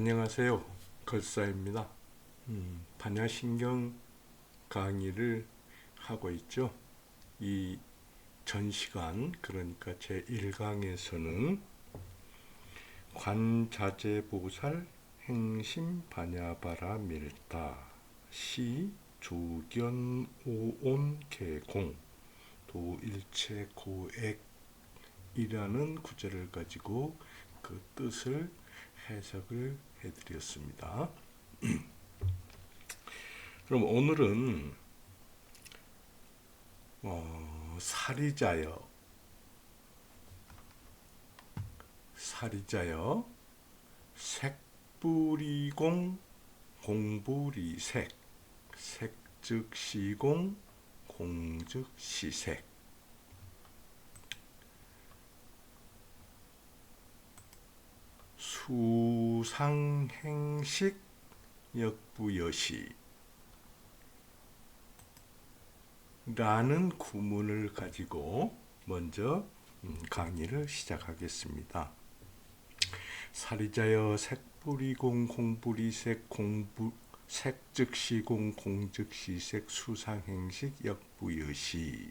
안녕하세요. 걸사입니다. 반야신경 강의를 하고 있죠. 이 전시간, 그러니까 제1강에서는 관자재보살 행심 반야바라 밀타 시 조견오온 개공 도일체 고액이라는 구절을 가지고 그 뜻을 해석을 해드렸습니다. 그럼 오늘은 사리자여 색불이공 공불이색 색즉 시공 공즉 시색 수상행식 역부여시 라는 구문을 가지고 먼저 강의를 시작하겠습니다. 사리자여 색불이공 공불이색 색즉시공 공즉시색 수상행식 역부여시.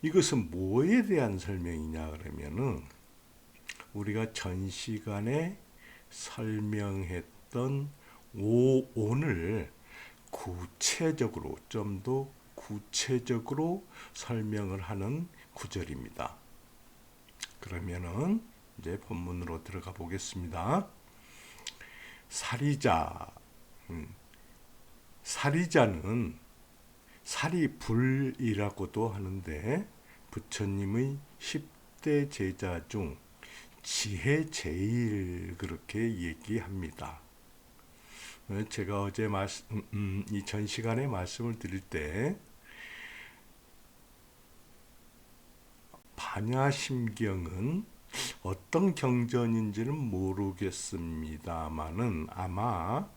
이것은 뭐에 대한 설명이냐 그러면은 우리가 전 시간에 설명했던 오온을 구체적으로 좀 더 구체적으로 설명을 하는 구절입니다. 그러면은 이제 본문으로 들어가 보겠습니다. 사리자는 사리불이라고도 하는데 부처님의 10대 제자 중 지혜 제일 그렇게 얘기합니다. 제가 어제 이 전 시간에 말씀을 드릴 때 반야심경은 어떤 경전인지는 모르겠습니다만은 아마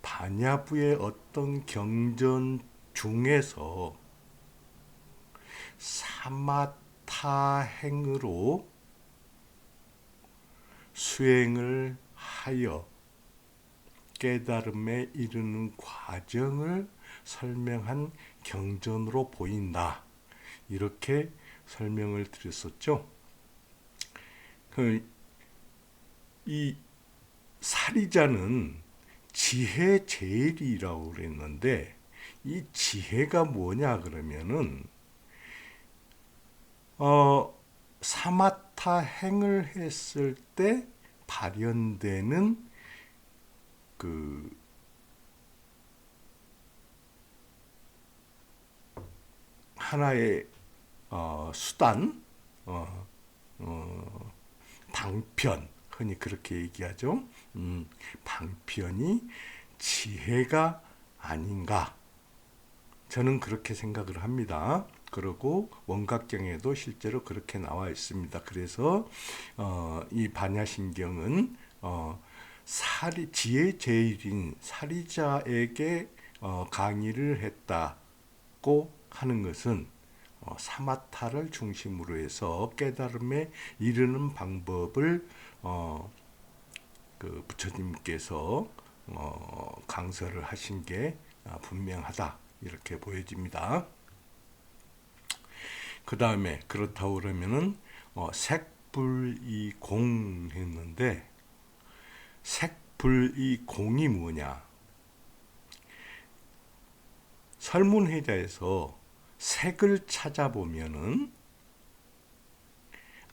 반야부의 어떤 경전 중에서 사마타행으로 수행을 하여 깨달음에 이르는 과정을 설명한 경전으로 보인다. 이렇게 설명을 드렸었죠. 이 사리자는 지혜 제일이라고 그랬는데 이 지혜가 뭐냐 그러면은 사마타 행을 했을 때 발현되는 그 하나의 수단, 방편, 흔히 그렇게 얘기하죠. 방편이 지혜가 아닌가, 저는 그렇게 생각을 합니다. 그리고 원각경에도 실제로 그렇게 나와 있습니다. 그래서 이 반야신경은 지혜 제일인 사리자에게 강의를 했다고 하는 것은 사마타를 중심으로 해서 깨달음에 이르는 방법을 그 부처님께서 강설을 하신 게 분명하다, 이렇게 보여집니다. 그 다음에 그렇다고 그러면은 색불이공 했는데 색불이공이 뭐냐? 설문회자에서 색을 찾아보면은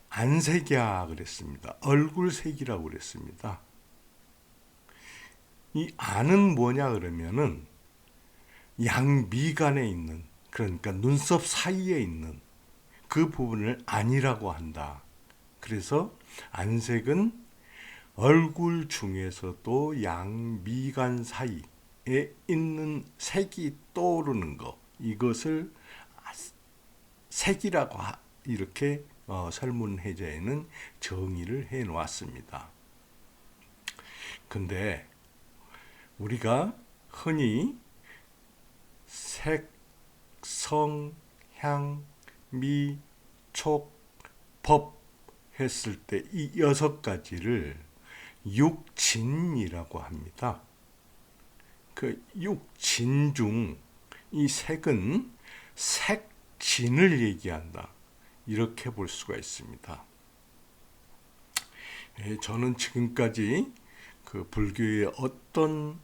안색이야 그랬습니다. 얼굴색이라고 그랬습니다. 이 안은 뭐냐 그러면은 양미간에 있는, 그러니까 눈썹 사이에 있는 그 부분을 안이라고 한다. 그래서 안색은 얼굴 중에서도 양미간 사이에 있는 색이 떠오르는 것, 이것을 색이라고 이렇게 설문해자에는 정의를 해 놓았습니다. 근데 우리가 흔히 색, 성, 향, 미, 촉, 법 했을 때 이 6가지를 육진이라고 합니다. 그 육진 중 이 색은 색진을 얘기한다. 이렇게 볼 수가 있습니다. 저는 지금까지 그 불교의 어떤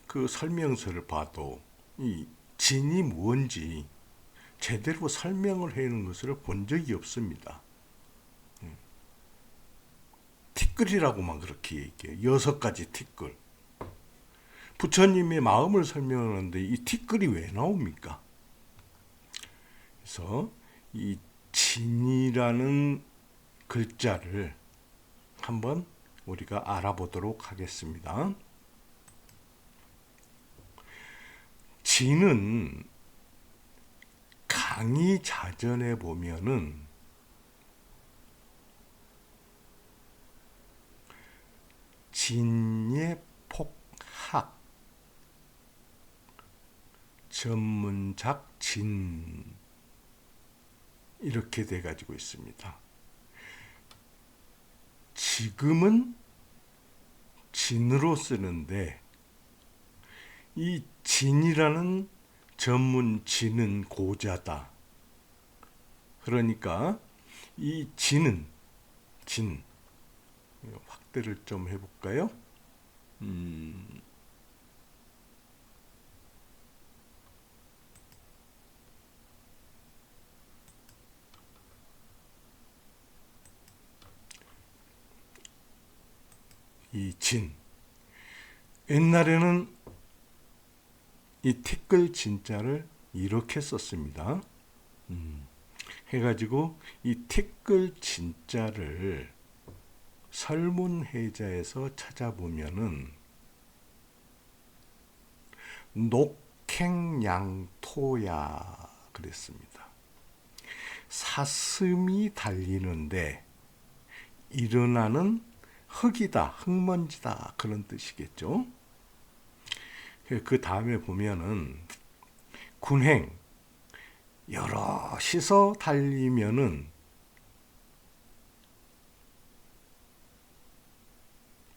그 설명서를 봐도 이 진이 뭔지 제대로 설명을 해놓은 것을 본 적이 없습니다. 티끌이라고만 그렇게 얘기해요. 6가지 티끌. 부처님의 마음을 설명하는데 이 티끌이 왜 나옵니까? 그래서 이 진이라는 글자를 한번 우리가 알아보도록 하겠습니다. 진은 강의자전에 보면은 진의 폭학 전문작 진 이렇게 돼 가지고 있습니다. 지금은 진으로 쓰는데 이 진이라는 전문 진은 고자다. 그러니까 이 진은 진 확대를 좀 해볼까요? 이 진. 옛날에는 이 티끌 진자를 이렇게 썼습니다. 해가지고 이 티끌 진자를 설문해자에서 찾아보면은 녹행양토야 그랬습니다. 사슴이 달리는데 일어나는 흙이다, 흙먼지다 그런 뜻이겠죠. 그 다음에 보면은 군행 여럿이서 달리면은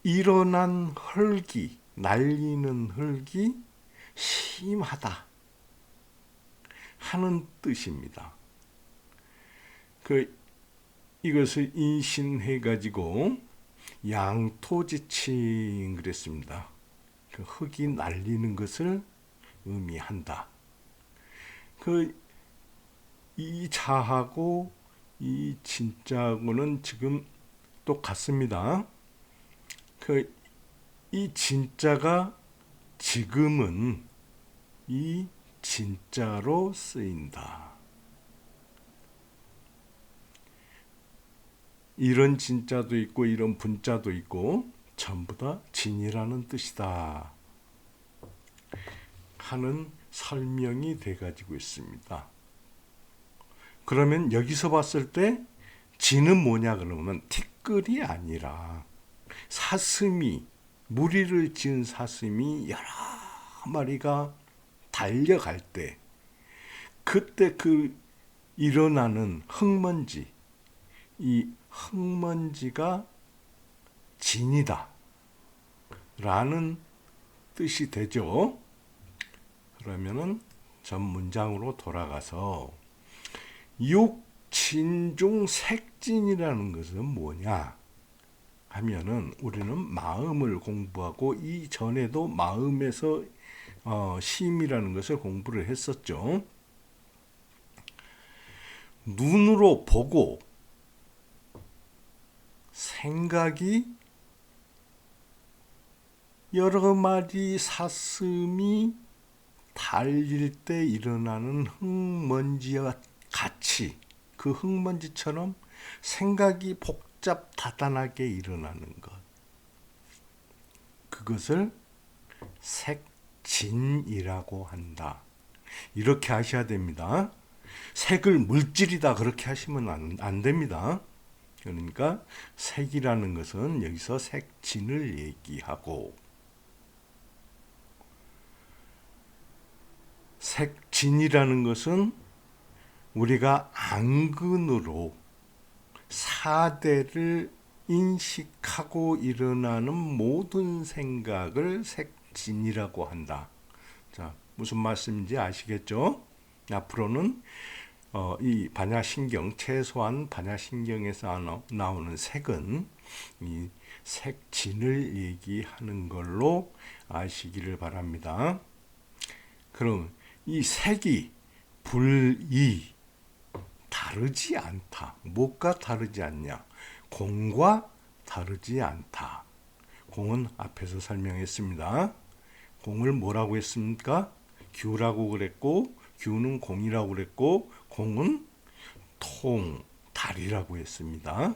일어난 흙이 날리는 흙이 심하다 하는 뜻입니다. 이것을 인신해 가지고 양토지칭 그랬습니다. 그 흙이 날리는 것을 의미한다. 이 자하고 이 진자하고는 지금 똑같습니다. 이 진자가 지금은 이 진자로 쓰인다. 이런 진자도 있고 이런 분자도 있고 전부 다 진이라는 뜻이다 하는 설명이 돼 가지고 있습니다. 그러면 여기서 봤을 때 진은 뭐냐 그러면 티끌이 아니라 사슴이 무리를 지은 사슴이 여러 마리가 달려갈 때 그때 그 일어나는 흙먼지 이 흙먼지가 진이다 라는 뜻이 되죠. 그러면은 전 문장으로 돌아가서 육진 중 색진이라는 것은 뭐냐 하면은 우리는 마음을 공부하고 이전에도 마음에서 심이라는 것을 공부를 했었죠. 눈으로 보고 생각이 여러 마리 사슴이 달릴 때 일어나는 흙먼지와 같이 그 흙먼지처럼 생각이 복잡다단하게 일어나는 것. 그것을 색진이라고 한다. 이렇게 하셔야 됩니다. 색을 물질이다 그렇게 하시면 안 됩니다. 그러니까 색이라는 것은 여기서 색진을 얘기하고 색진이라는 것은 우리가 안근으로 사대를 인식하고 하고 일어나는 모든 생각을 색진이라고 한다. 자, 무슨 말씀인지 아시겠죠? 앞으로는 이 반야신경, 최소한 반야신경에서 나오는 색은 이 색진을 얘기하는 걸로 아시기를 바랍니다. 그럼 이 색이 불이 다르지 않다. 뭐가 다르지 않냐? 공과 다르지 않다. 공은 앞에서 설명했습니다. 공을 뭐라고 했습니까? 규라고 그랬고, 규는 공이라고 그랬고, 공은 통, 달이라고 했습니다.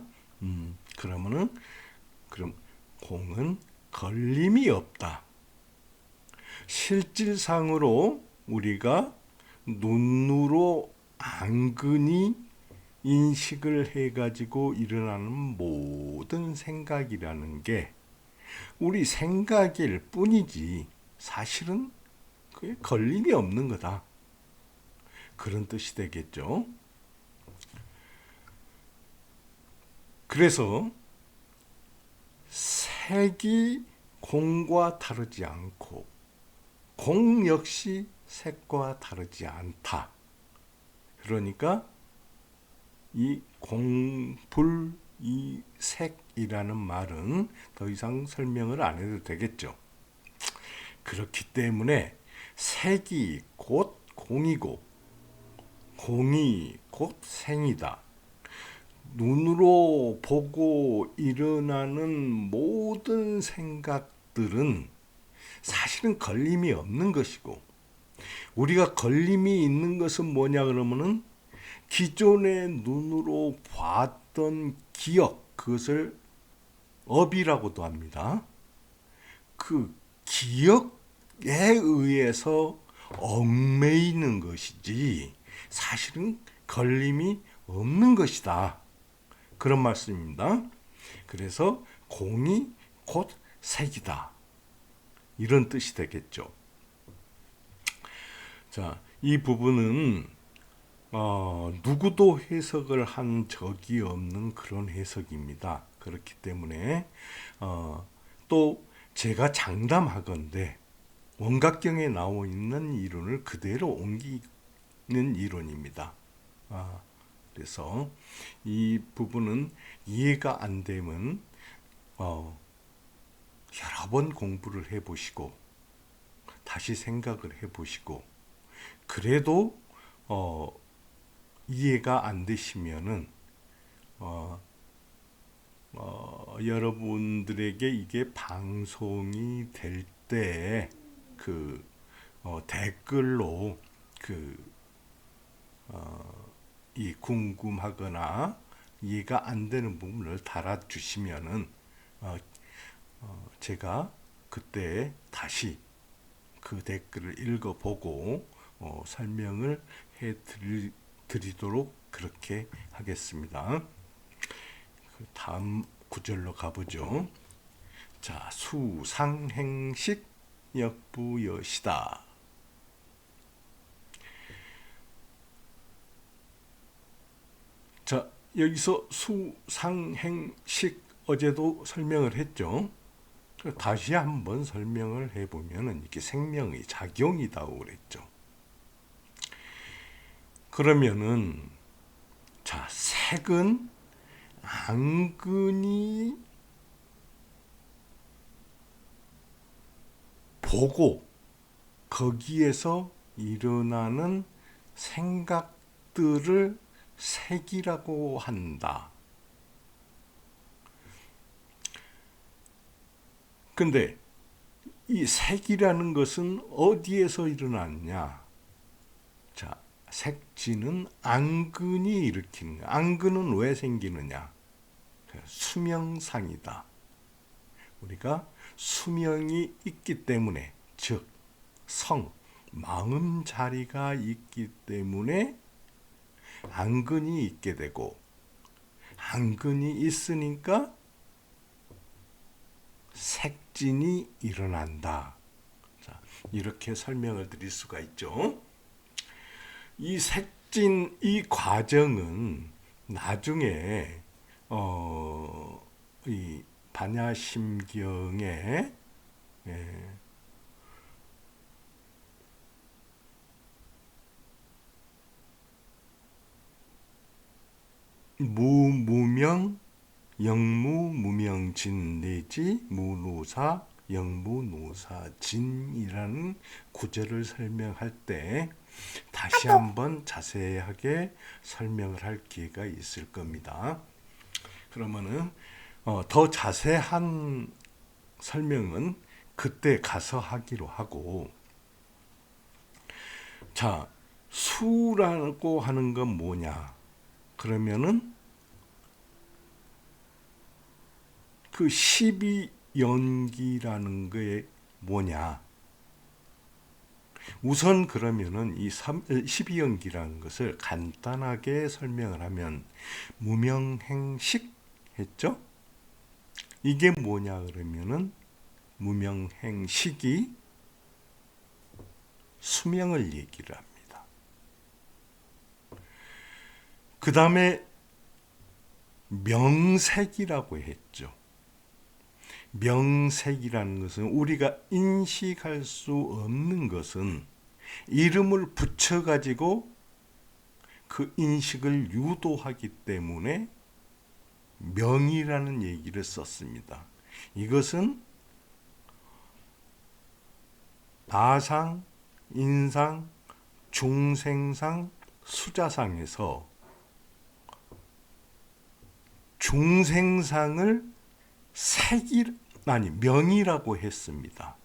그럼 공은 걸림이 없다. 실질상으로 우리가 눈으로 안근히 인식을 해가지고 일어나는 모든 생각이라는 게 우리 생각일 뿐이지 사실은 그게 걸림이 없는 거다. 그런 뜻이 되겠죠. 그래서 색이 공과 다르지 않고 공 역시 색과 다르지 않다. 그러니까 이 공불 이 색이라는 말은 더 이상 설명을 안 해도 되겠죠. 그렇기 때문에 색이 곧 공이고 공이 곧 생이다. 눈으로 보고 일어나는 모든 생각들은 사실은 걸림이 없는 것이고, 우리가 걸림이 있는 것은 뭐냐 그러면은 기존에 눈으로 봤던 기억, 그것을 업이라고도 합니다. 그 기억에 의해서 얽매이는 것이지 사실은 걸림이 없는 것이다. 그런 말씀입니다. 그래서 공이 곧 색이다. 이런 뜻이 되겠죠. 자, 이 부분은 누구도 해석을 한 적이 없는 그런 해석입니다. 그렇기 때문에 또 제가 장담하건대 원각경에 나와 있는 이론을 그대로 옮기는 이론입니다. 그래서 이 부분은 이해가 안 되면 여러 번 공부를 해보시고 다시 생각을 해보시고 그래도 이해가 안 되시면은 여러분들에게 이게 방송이 될 때 그 댓글로 이 궁금하거나 이해가 안 되는 부분을 달아주시면은 제가 그때 다시 그 댓글을 읽어보고 설명을 해드리도록 그렇게 하겠습니다. 다음 구절로 가보죠. 자, 수상행식 역부여시다. 자, 여기서 수상행식 어제도 설명을 했죠. 다시 한번 설명을 해보면 이게 생명의 작용이다고 그랬죠. 그러면은 자, 색은 안근히 보고 거기에서 일어나는 생각들을 색이라고 한다. 근데 이 색이라는 것은 어디에서 일어났냐? 자, 색지는 안근이 일으키는 거야. 안근은 왜 생기느냐? 수명상이다. 우리가 수명이 있기 때문에, 즉 마음 자리가 있기 때문에 안근이 있게 되고, 안근이 있으니까 색진이 일어난다. 자, 이렇게 설명을 드릴 수가 있죠. 이 색진 이 과정은 나중에 이 반야심경에 예, 무무명 영무무명진 내지 무노사 영무노사진이라는 구절을 설명할 때 다시 한번 자세하게 설명을 할 기회가 있을 겁니다. 그러면은 더 자세한 설명은 그때 가서 하기로 하고, 자, 수라고 하는 건 뭐냐? 그러면은 그 12연기라는 게 뭐냐? 우선 그러면은 이 12연기라는 것을 간단하게 설명을 하면 무명행식 했죠? 이게 뭐냐 그러면은 무명행식이 수명을 얘기를 합니다. 그 다음에 명색이라고 했죠. 명색이라는 것은 우리가 인식할 수 없는 것은 이름을 붙여가지고 그 인식을 유도하기 때문에 명이라는 얘기를 썼습니다. 이것은 아상, 인상, 중생상, 수자상에서 중생상을 명이라고 했습니다.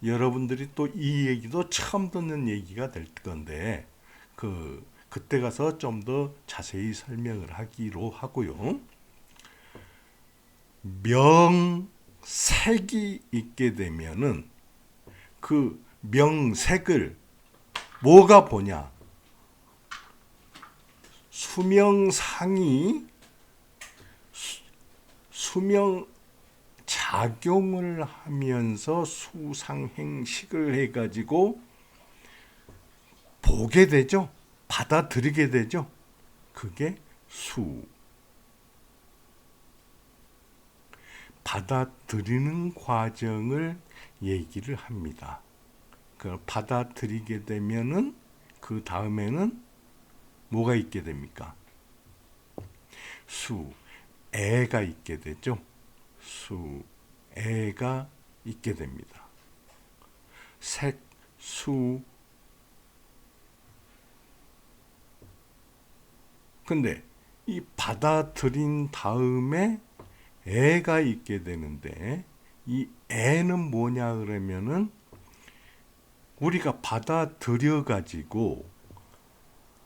여러분들이 또 이 얘기도 처음 듣는 얘기가 될 건데 그때 가서 좀 더 자세히 설명을 하기로 하고요. 명색이 있게 되면은 그 명색을 뭐가 보냐? 수명상이 수명 작용을 하면서 수상행식을 해가지고 보게 되죠. 받아들이게 되죠. 그게 받아들이는 과정을 얘기를 합니다. 그 받아들이게 되면은 그 다음에는 뭐가 있게 됩니까? 애가 있게 되죠. 애가 있게 됩니다. 근데 이 받아들인 다음에 애가 있게 되는데 이 애는 뭐냐 그러면은 우리가 받아들여 가지고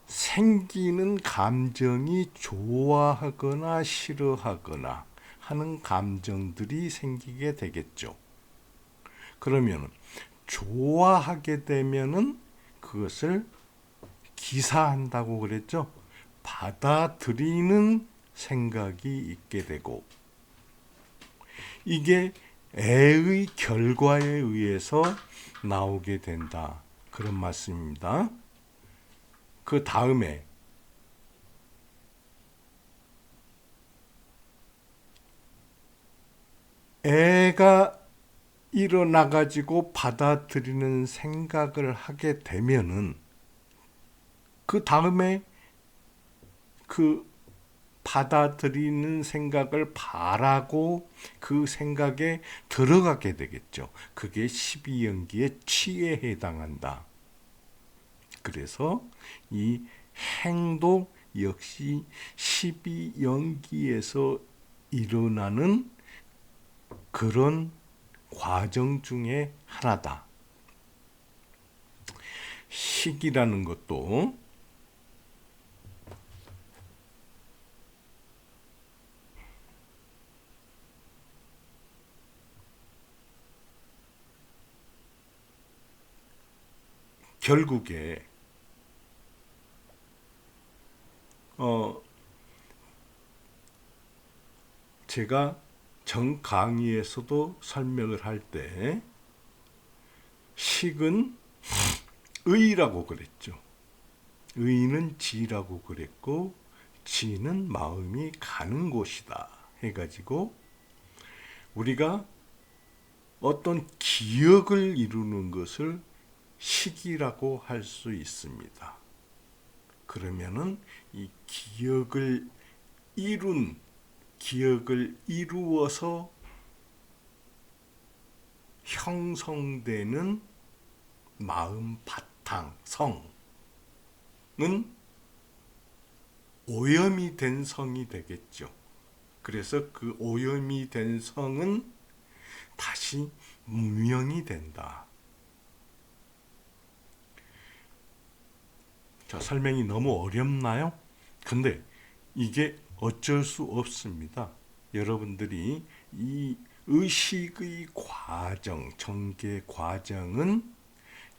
생기는 감정이 좋아하거나 싫어하거나 하는 감정들이 생기게 되겠죠. 그러면 좋아하게 되면은 그것을 기사한다고 그랬죠. 받아들이는 생각이 있게 되고, 이게 애의 결과에 의해서 나오게 된다. 그런 말씀입니다. 그 다음에 애가 일어나 가지고 받아들이는 생각을 하게 되면은 그 다음에 그 받아들이는 생각을 바라고 그 생각에 들어가게 되겠죠. 그게 12연기의 취에 해당한다. 그래서 이 행도 역시 12연기에서 일어나는 그런 과정 중에 하나다. 식이라는 것도 결국에 제가 전 강의에서도 설명을 할 때 식은 의라고 그랬죠. 의는 지라고 그랬고 지는 마음이 가는 곳이다 해가지고 우리가 어떤 기억을 이루는 것을 시기라고 할 수 있습니다. 그러면은 이 기억을 이루어서 형성되는 마음 바탕 성은 오염이 된 성이 되겠죠. 그래서 그 오염이 된 성은 다시 무명이 된다. 자, 설명이 너무 어렵나요? 근데 이게 어쩔 수 없습니다. 여러분들이 이 의식의 과정, 전개 과정은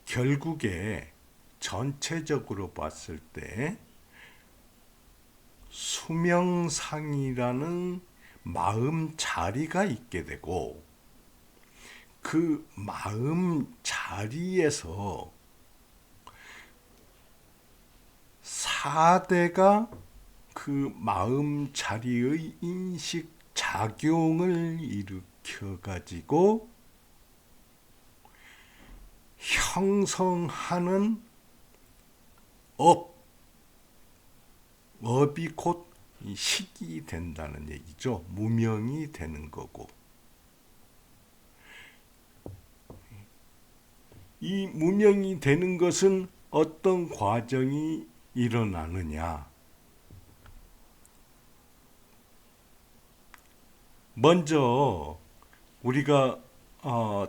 결국에 전체적으로 봤을 때 수명상이라는 마음 자리가 있게 되고 그 마음 자리에서 사대가 그 마음 자리의 인식 작용을 일으켜 가지고 형성하는 업이 곧 식이 된다는 얘기죠. 무명이 되는 거고. 이 무명이 되는 것은 어떤 과정이 일어나느냐. 먼저 우리가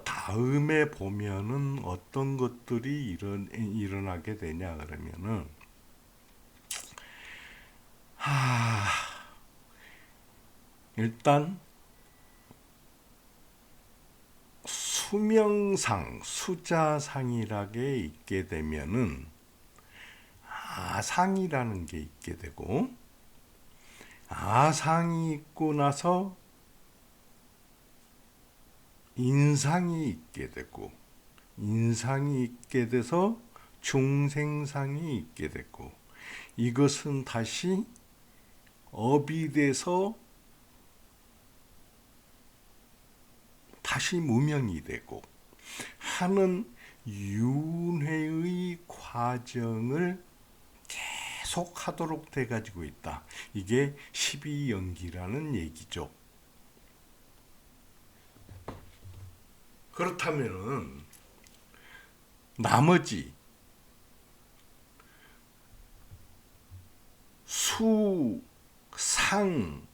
다음에 보면은 어떤 것들이 일어나게 되냐 그러면은 일단 수명상, 수자상이라게 있게 되면은 아상이라는 게 있게 되고 아상이 있고 나서 인상이 있게 되고 인상이 있게 돼서 중생상이 있게 되고 이것은 다시 업이 돼서 다시 무명이 되고 하는 윤회의 과정을 계속 하도록 돼 가지고 있다. 이게 12연기라는 얘기죠. 그렇다면은 나머지 수, 상,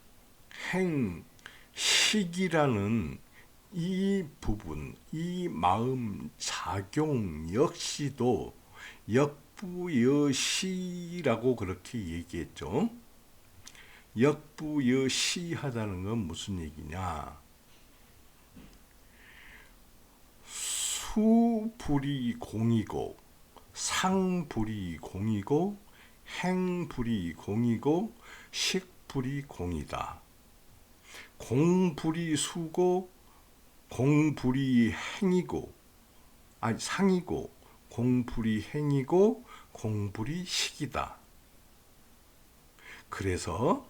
행, 식이라는 이 부분, 이 마음 작용 역시도 역부여시라고 그렇게 얘기했죠. 역부여시하다는 건 무슨 얘기냐? 수불이 공이고 상불이 공이고 행불이 공이고 식불이 공이다. 공불이 수고 공불이 행이고 상이고 공불이 행이고 공불이 식이다. 그래서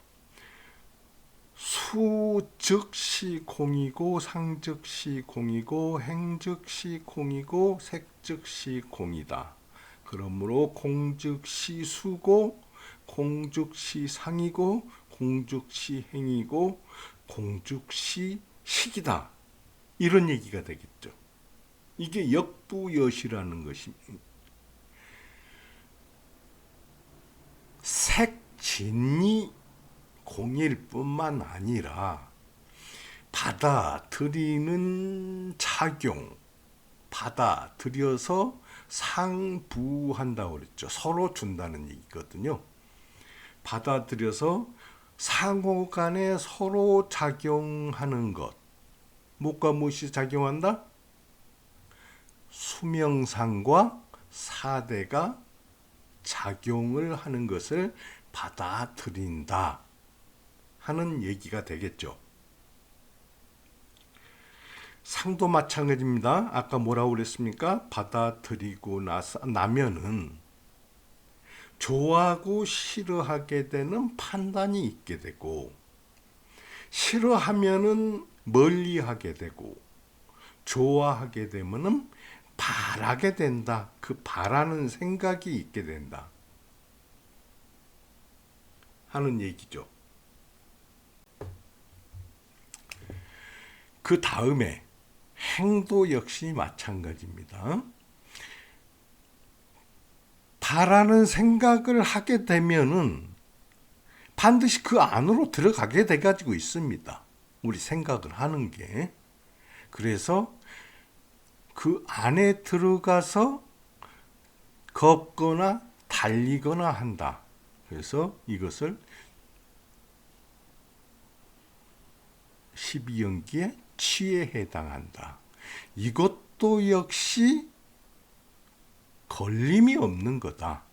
수 즉시 공이고 상 즉시 공이고 행 즉시 공이고 색 즉시 공이다. 그러므로 공 즉시 수고 공 즉시 상이고 공 즉시 행이고 공 즉시 식이다. 이런 얘기가 되겠죠. 이게 역부여시라는 것입니다. 색진이 공일 뿐만 아니라 받아들이는 작용, 받아들여서 상부한다고 그랬죠. 서로 준다는 얘기거든요. 받아들여서 상호 간에 서로 작용하는 것. 무엇과 무엇이 작용한다? 수명상과 사대가 작용을 하는 것을 받아들인다 하는 얘기가 되겠죠. 상도 마찬가지입니다. 아까 뭐라고 그랬습니까? 받아들이고 나면은 좋아하고 싫어하게 되는 판단이 있게 되고 싫어하면은 멀리하게 되고 좋아하게 되면은 바라게 된다. 그 바라는 생각이 있게 된다 하는 얘기죠. 그 다음에 행도 역시 마찬가지입니다. 바라는 생각을 하게 되면은 반드시 그 안으로 들어가게 돼 가지고 있습니다. 우리 생각을 하는 게. 그래서 그 안에 들어가서 걷거나 달리거나 한다. 그래서 이것을 12연기의 취에 해당한다. 이것도 역시 걸림이 없는 거다.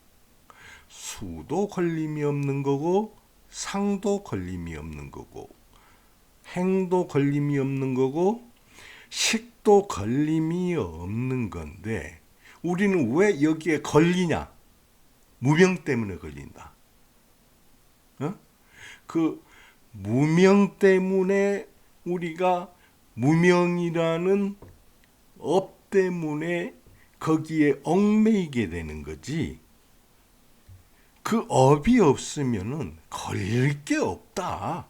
수도 걸림이 없는 거고 상도 걸림이 없는 거고 행도 걸림이 없는 거고 식도 걸림이 없는 건데 우리는 왜 여기에 걸리냐? 무명 때문에 걸린다. 그 무명 때문에 우리가 무명이라는 업 때문에 거기에 얽매이게 되는 거지. 그 업이 없으면은 걸릴 게 없다.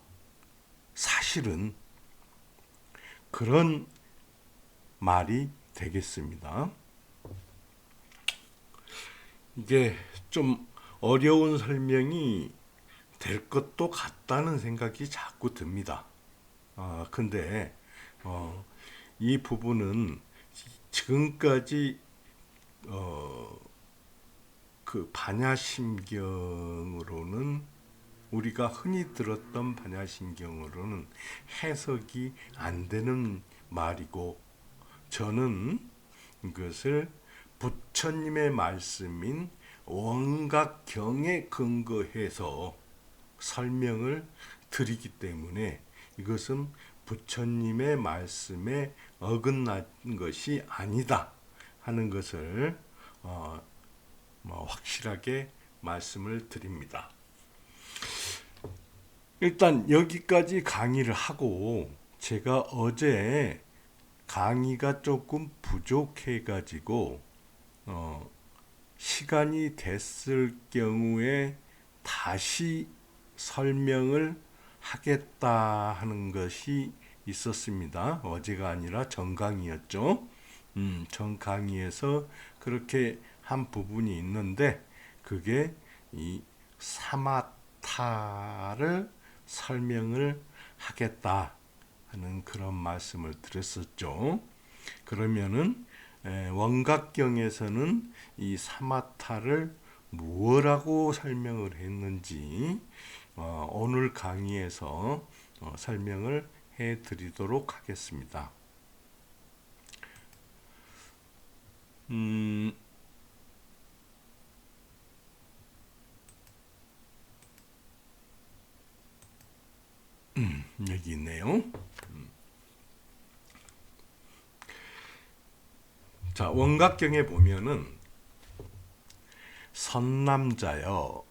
사실은 그런 말이 되겠습니다. 이게 좀 어려운 설명이 될 것도 같다는 생각이 자꾸 듭니다. 근데 이 부분은 지금까지 그 반야심경으로는 우리가 흔히 들었던 반야심경으로는 해석이 안 되는 말이고 저는 이것을 부처님의 말씀인 원각경에 근거해서 설명을 드리기 때문에 이것은 부처님의 말씀에 어긋난 것이 아니다 하는 것을 확실하게 말씀을 드립니다. 일단 여기까지 강의를 하고 제가 어제 강의가 조금 부족해 가지고 시간이 됐을 경우에 다시 설명을 하겠다 하는 것이 있었습니다. 어제가 아니라 전강의였죠. 전강의에서 그렇게 한 부분이 있는데 그게 이 사마타를 설명을 하겠다 하는 그런 말씀을 드렸었죠. 그러면은 원각경에서는 이 사마타를 무엇라고 설명을 했는지 오늘 강의에서 설명을 해 드리도록 하겠습니다. 여기 있네요. 자, 원각경에 보면은 선남자여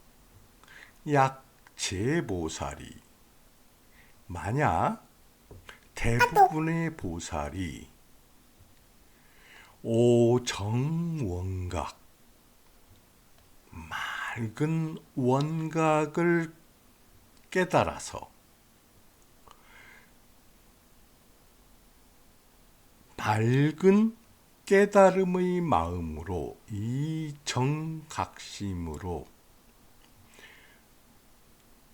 약제보살이 만약 대부분의 보살이 오정원각 맑은 원각을 깨달아서 밝은 깨달음의 마음으로 이 정각심으로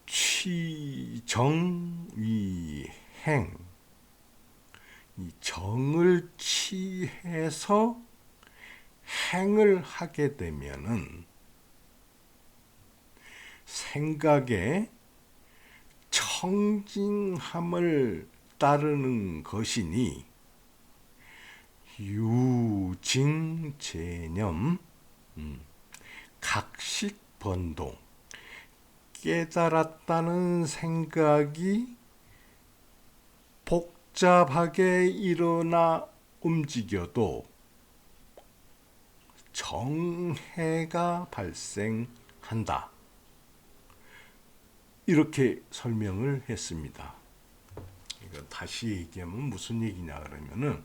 취정위행 이 정을 취해서 행을 하게 되면은 생각에 청징함을 따르는 것이니 유징제념 각식번동 깨달았다는 생각이 복잡하게 일어나 움직여도 정해가 발생한다. 이렇게 설명을 했습니다. 다시 얘기하면 무슨 얘기냐 그러면은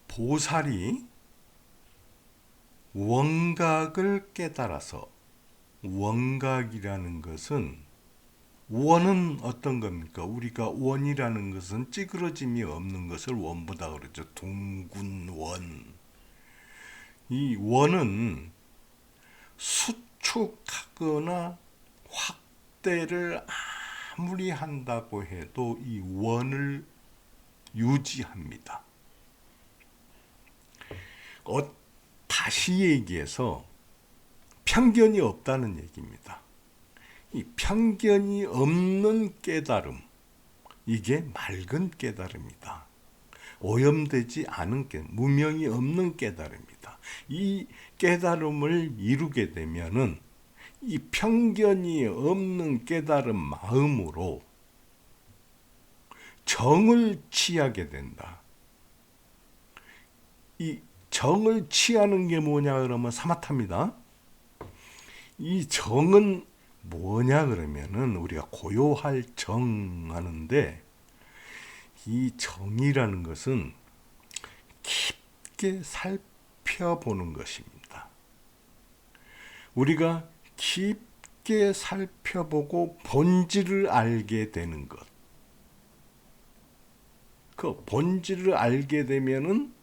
보살이 원각을 깨달아서, 원각이라는 것은, 원은 어떤 겁니까? 우리가 원이라는 것은 찌그러짐이 없는 것을 원보다 그러죠. 둥근 원. 이 원은 수축하거나 확대를 아무리 한다고 해도 이 원을 유지합니다. 다시 얘기해서 편견이 없다는 얘기입니다. 이 편견이 없는 깨달음, 이게 맑은 깨달음이다. 오염되지 않은 깨달음, 무명이 없는 깨달음이다. 이 깨달음을 이루게 되면은 이 편견이 없는 깨달음 마음으로 정을 취하게 된다. 이 정을 취하는 게 뭐냐 그러면 사마타입니다. 이 정은 뭐냐 그러면은 우리가 고요할 정 하는데, 이 정이라는 것은 깊게 살펴보는 것입니다. 우리가 깊게 살펴보고 본질을 알게 되는 것. 그 본질을 알게 되면은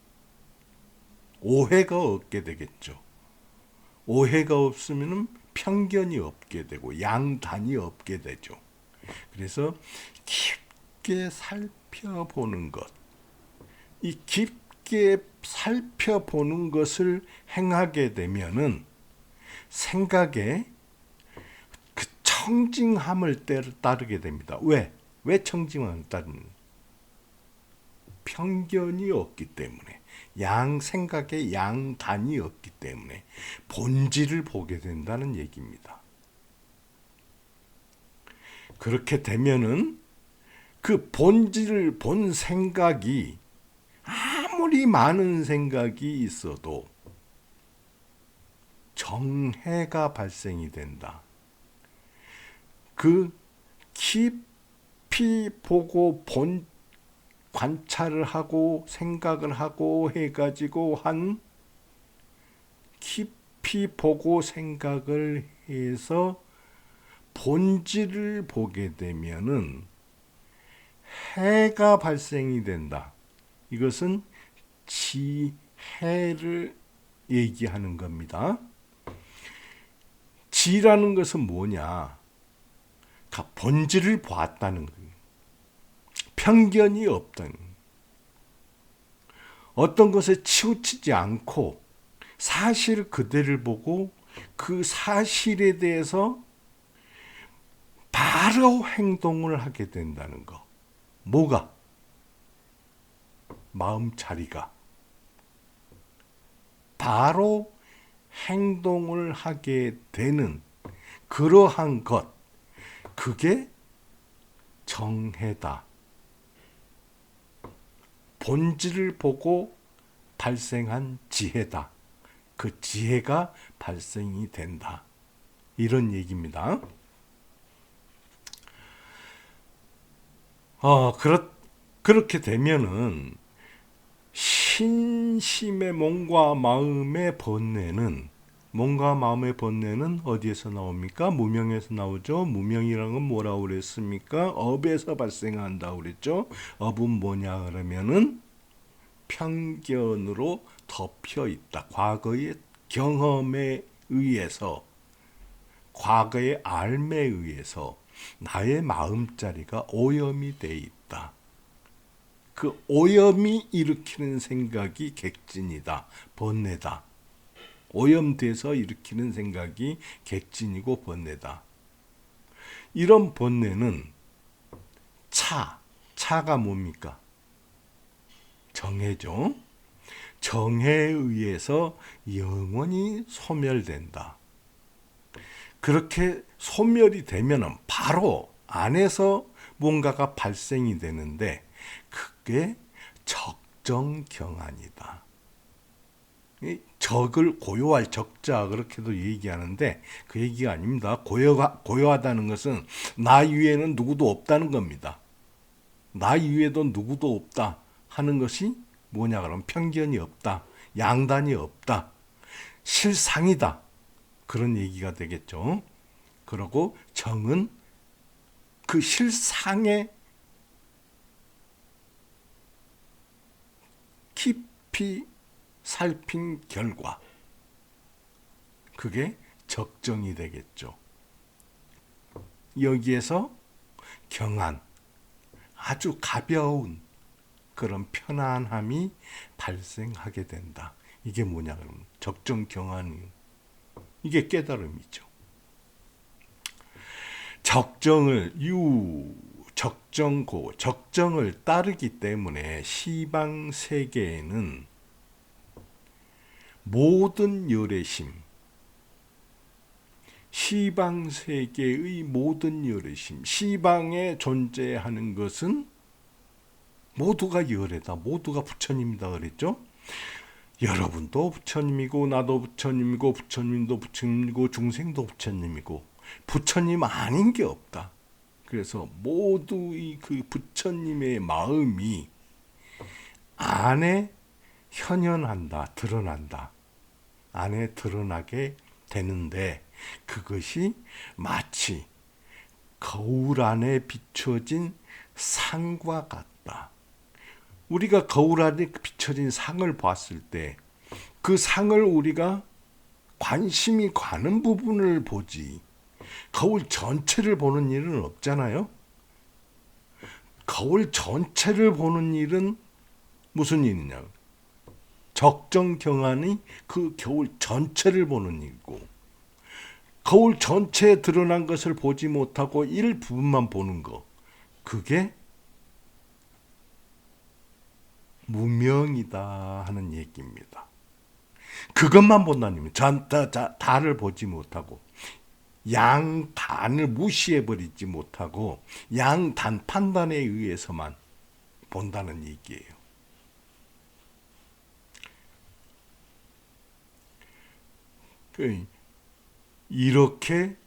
오해가 없게 되겠죠. 오해가 없으면은 편견이 없게 되고 양단이 없게 되죠. 그래서 깊게 살펴보는 것, 이 깊게 살펴보는 것을 행하게 되면은 생각에 그 청징함을 따르게 됩니다. 왜 청징함을 따르는? 편견이 없기 때문에, 생각에 양단이 없기 때문에 본질을 보게 된다는 얘기입니다. 그렇게 되면은 그 본질을 본 생각이 아무리 많은 생각이 있어도 정해가 발생이 된다. 그 깊이 보고 관찰을 하고 생각을 하고 해가지고 깊이 보고 생각을 해서 본질을 보게 되면은 해가 발생이 된다. 이것은 지해를 얘기하는 겁니다. 지라는 것은 뭐냐? 본질을 보았다는 거예요. 편견이 없다는, 어떤 것에 치우치지 않고 사실 그대를 보고 그 사실에 대해서 바로 행동을 하게 된다는 거. 뭐가? 마음자리가 바로 행동을 하게 되는 그러한 것, 그게 정해다. 본질을 보고 발생한 지혜다. 그 지혜가 발생이 된다. 이런 얘기입니다. 그렇게 되면은 신심의 몸과 마음의 번뇌는 어디에서 나옵니까? 무명에서 나오죠. 무명이라는 건 뭐라고 그랬습니까? 업에서 발생한다고 그랬죠. 업은 뭐냐 그러면은 편견으로 덮여 있다. 과거의 경험에 의해서, 과거의 알에 의해서 나의 마음자리가 오염이 돼 있다. 그 오염이 일으키는 생각이 객진이다. 번뇌다. 오염돼서 일으키는 생각이 객진이고 번뇌다. 이런 번뇌는 차가 뭡니까? 정해죠. 정해에 의해서 영원히 소멸된다. 그렇게 소멸이 되면 바로 안에서 뭔가가 발생이 되는데 그게 적정경안이다. 적을 고요할 적자 그렇게도 얘기하는데 그 얘기가 아닙니다. 고요하다는 것은 나 이외에는 누구도 없다는 겁니다. 나 이외에도 누구도 없다 하는 것이 뭐냐 그러면 편견이 없다, 양단이 없다, 실상이다 그런 얘기가 되겠죠. 그리고 정은 그 실상에 깊이 살핀 결과 그게 적정이 되겠죠. 여기에서 경안, 아주 가벼운 그런 편안함이 발생하게 된다. 이게 뭐냐 그러면 적정 경안이 이게 깨달음이죠. 적정을 적정고 적정을 따르기 때문에 시방 세계에는 모든 열애심, 시방 세계의 모든 열애심, 시방에 존재하는 것은 모두가 열애다, 모두가 부처님이다 그랬죠. 여러분도 부처님이고 나도 부처님이고 부처님도 부처님이고 중생도 부처님이고 부처님 아닌 게 없다. 그래서 모두의 그 부처님의 마음이 안에 현현한다, 드러난다. 안에 드러나게 되는데 그것이 마치 거울 안에 비춰진 상과 같다. 우리가 거울 안에 비춰진 상을 봤을 때 그 상을 우리가 관심이 가는 부분을 보지 거울 전체를 보는 일은 없잖아요. 거울 전체를 보는 일은 무슨 일이냐? 적정 경안이 그 거울 전체를 보는 일이고 거울 전체에 드러난 것을 보지 못하고 일부분만 보는 거 그게 무명이다 하는 얘기입니다. 그것만 본다면 다를 보지 못하고 양단을 무시해버리지 못하고 양단 판단에 의해서만 본다는 얘기예요. 이렇게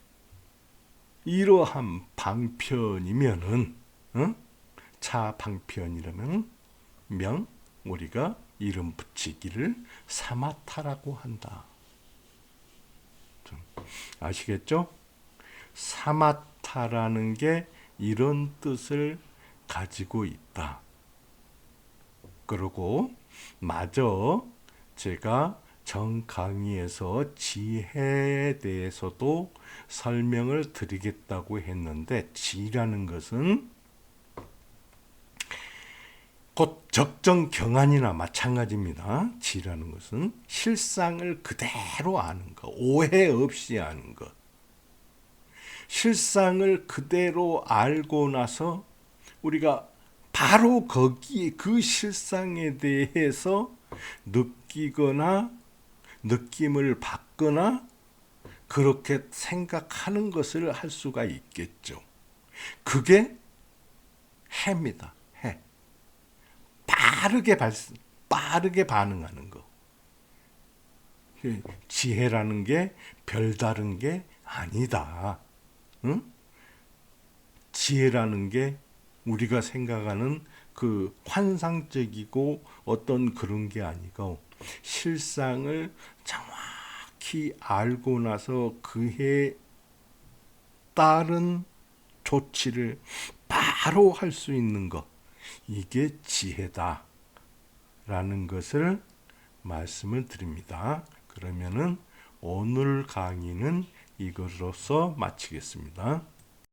이러한 방편이면은 차 방편이라면 우리가 이름 붙이기를 사마타라고 한다. 아시겠죠? 사마타라는 게 이런 뜻을 가지고 있다. 그리고 마저 제가 전 강의에서 지혜에 대해서도 설명을 드리겠다고 했는데 지라는 것은 곧 적정 경안이나 마찬가지입니다. 지라는 것은 실상을 그대로 아는 것, 오해 없이 아는 것. 실상을 그대로 알고 나서 우리가 바로 거기에 그 실상에 대해서 느끼거나 느낌을 받거나 그렇게 생각하는 것을 할 수가 있겠죠. 그게 해입니다. 해. 빠르게 반응하는 거. 지혜라는 게 별다른 게 아니다. 응? 지혜라는 게 우리가 생각하는 그 환상적이고 어떤 그런 게 아니고 실상을 정확히 알고 나서 그에 따른 조치를 바로 할 수 있는 것. 이게 지혜다 라는 것을 말씀을 드립니다. 그러면은 오늘 강의는 이것으로서 마치겠습니다.